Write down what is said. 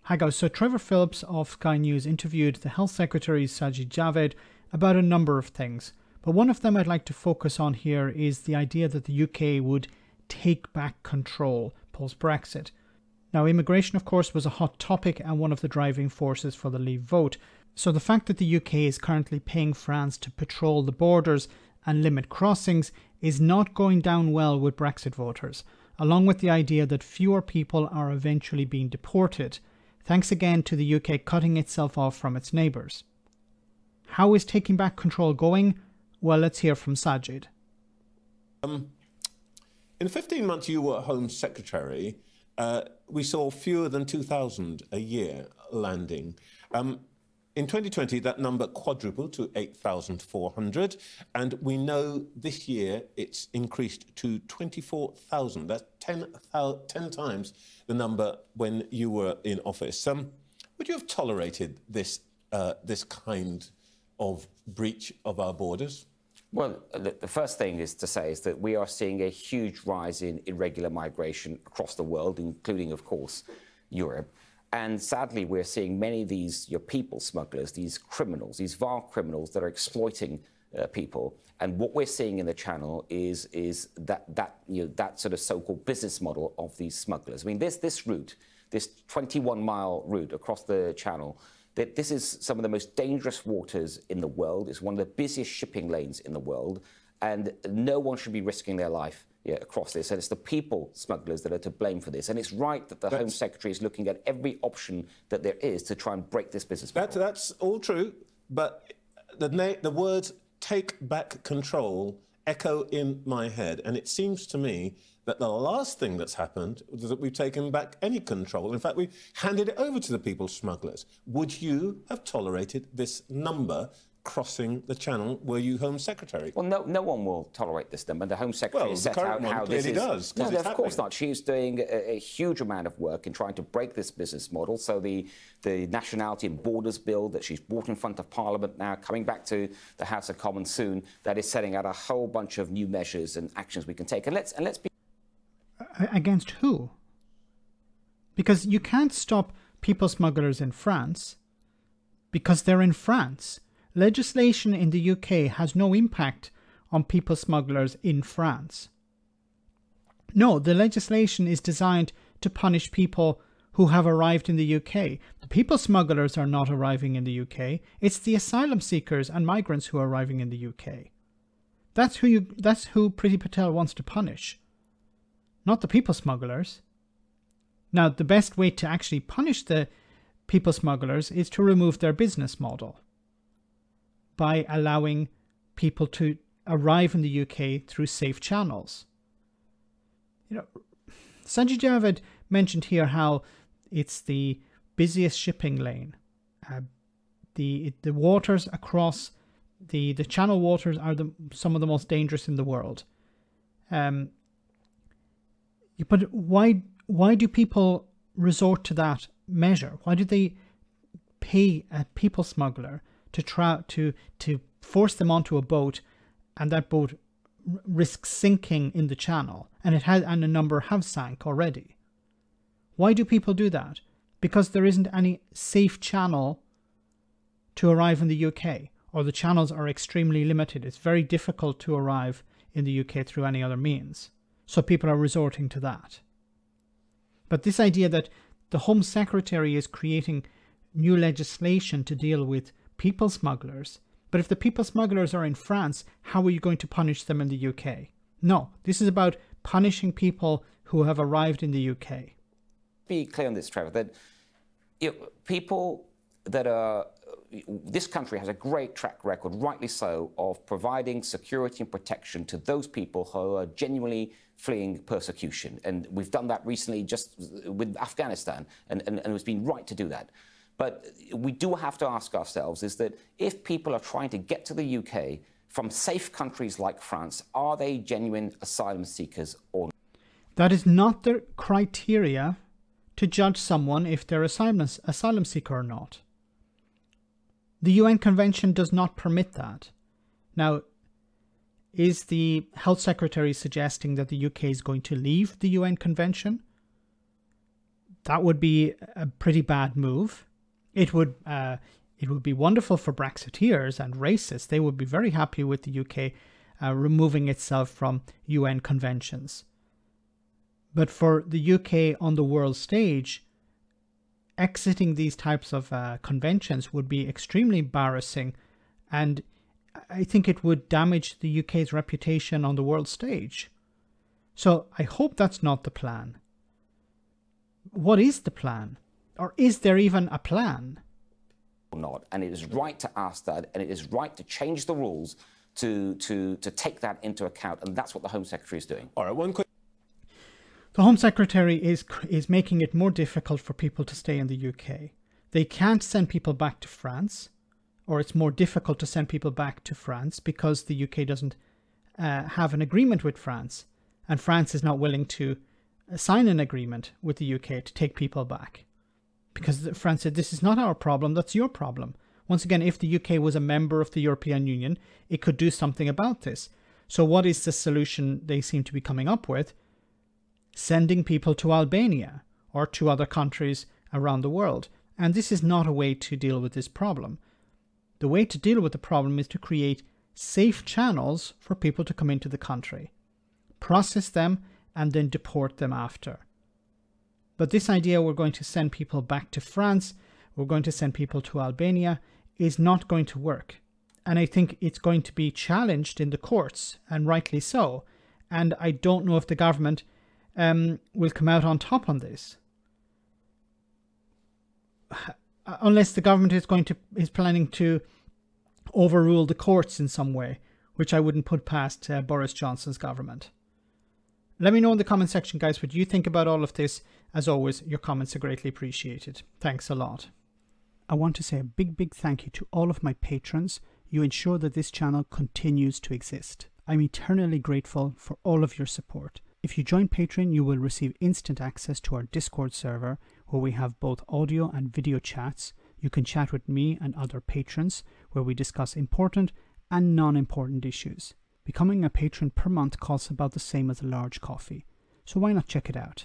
Hi guys, so Trevor Philips of Sky News interviewed the Health Secretary Sajid Javid about a number of things. But one of them I'd like to focus on here is the idea that the UK would take back control post-Brexit. Now, immigration, of course, was a hot topic and one of the driving forces for the Leave vote. So the fact that the UK is currently paying France to patrol the borders and limit crossings is not going down well with Brexit voters, along with the idea that fewer people are eventually being deported, thanks again to the UK cutting itself off from its neighbours. How is taking back control going? Well, let's hear from Sajid. In 15 months you were Home Secretary, we saw fewer than 2,000 a year landing. In 2020, that number quadrupled to 8,400, and we know this year it's increased to 24,000. That's 10 times the number when you were in office. Would you have tolerated this kind of breach of our borders? Well, the first thing is to say is that we are seeing a huge rise in irregular migration across the world, including, of course, Europe. And sadly, we're seeing many of these people smugglers, these criminals, these vile criminals that are exploiting people. And what we're seeing in the Channel is that sort of so-called business model of these smugglers. I mean, this route, this 21-mile route across the Channel, that this is some of the most dangerous waters in the world. It's one of the busiest shipping lanes in the world, and no one should be risking their life across this. And it's the people smugglers that are to blame for this. And it's right that the Home Secretary is looking at every option that there is to try and break this business model. That's all true, but the words "take back control" echo in my head, and it seems to me that the last thing that's happened is that we've taken back any control. In fact, we handed it over to the people smugglers. Would you have tolerated this number crossing the Channel were you Home Secretary? Well, no one will tolerate this number. The Home Secretary set out how this is. Does, no, of course not. She's doing a huge amount of work in trying to break this business model. So the Nationality and Borders Bill that she's brought in front of Parliament now, coming back to the House of Commons soon, that is setting out a whole bunch of new measures and actions we can take. And let's be against who? Because you can't stop people smugglers in France because they're in France. Legislation in the UK has no impact on people smugglers in France. No, the legislation is designed to punish people who have arrived in the UK. The people smugglers are not arriving in the UK. It's the asylum seekers and migrants who are arriving in the UK. That's who Priti Patel wants to punish, not the people smugglers. Now, the best way to actually punish the people smugglers is to remove their business model by allowing people to arrive in the UK through safe channels. You know, Sajid Javid mentioned here how it's the busiest shipping lane. The waters across the Channel waters are some of the most dangerous in the world. But why do people resort to that measure? Why do they pay a people smuggler to force them onto a boat, and that boat risks sinking in the Channel, and a number have sank already? Why do people do that? Because there isn't any safe channel to arrive in the UK, or the channels are extremely limited. It's very difficult to arrive in the UK through any other means, so people are resorting to that. But this idea that the Home Secretary is creating new legislation to deal with people smugglers, but if the people smugglers are in France, how are you going to punish them in the UK? No, this is about punishing people who have arrived in the UK. Be clear on this, Trevor, that people that are... This country has a great track record, rightly so, of providing security and protection to those people who are genuinely fleeing persecution. And we've done that recently just with Afghanistan, and it's been right to do that. But we do have to ask ourselves is that if people are trying to get to the UK from safe countries like France, are they genuine asylum seekers or not? That is not the criteria to judge someone if they're asylum seeker or not. The UN Convention does not permit that. Now, is the Health Secretary suggesting that the UK is going to leave the UN Convention? That would be a pretty bad move. It would be wonderful for Brexiteers and racists. They would be very happy with the UK removing itself from UN conventions. But for the UK on the world stage, exiting these types of conventions would be extremely embarrassing, and I think it would damage the UK's reputation on the world stage. So I hope that's not the plan. What is the plan? Or is there even a plan? Not, and it is right to ask that, and it is right to change the rules to take that into account, and that's what the Home Secretary is doing. All right, one quick. The Home Secretary is making it more difficult for people to stay in the UK. They can't send people back to France, or it's more difficult to send people back to France because the UK doesn't have an agreement with France, and France is not willing to sign an agreement with the UK to take people back. Because France said, this is not our problem, that's your problem. Once again, if the UK was a member of the European Union, it could do something about this. So what is the solution they seem to be coming up with? Sending people to Albania or to other countries around the world. And this is not a way to deal with this problem. The way to deal with the problem is to create safe channels for people to come into the country, process them, and then deport them after. But this idea we're going to send people back to France, we're going to send people to Albania, is not going to work. And I think it's going to be challenged in the courts, and rightly so. And I don't know if the government will come out on top on this. Unless the government is planning to overrule the courts in some way, which I wouldn't put past Boris Johnson's government. Let me know in the comment section, guys, what you think about all of this. As always, your comments are greatly appreciated. Thanks a lot. I want to say a big thank you to all of my patrons. You ensure that this channel continues to exist. I'm eternally grateful for all of your support. If you join Patreon, you will receive instant access to our Discord server, where we have both audio and video chats. You can chat with me and other patrons, where we discuss important and non-important issues. Becoming a patron per month costs about the same as a large coffee, so why not check it out?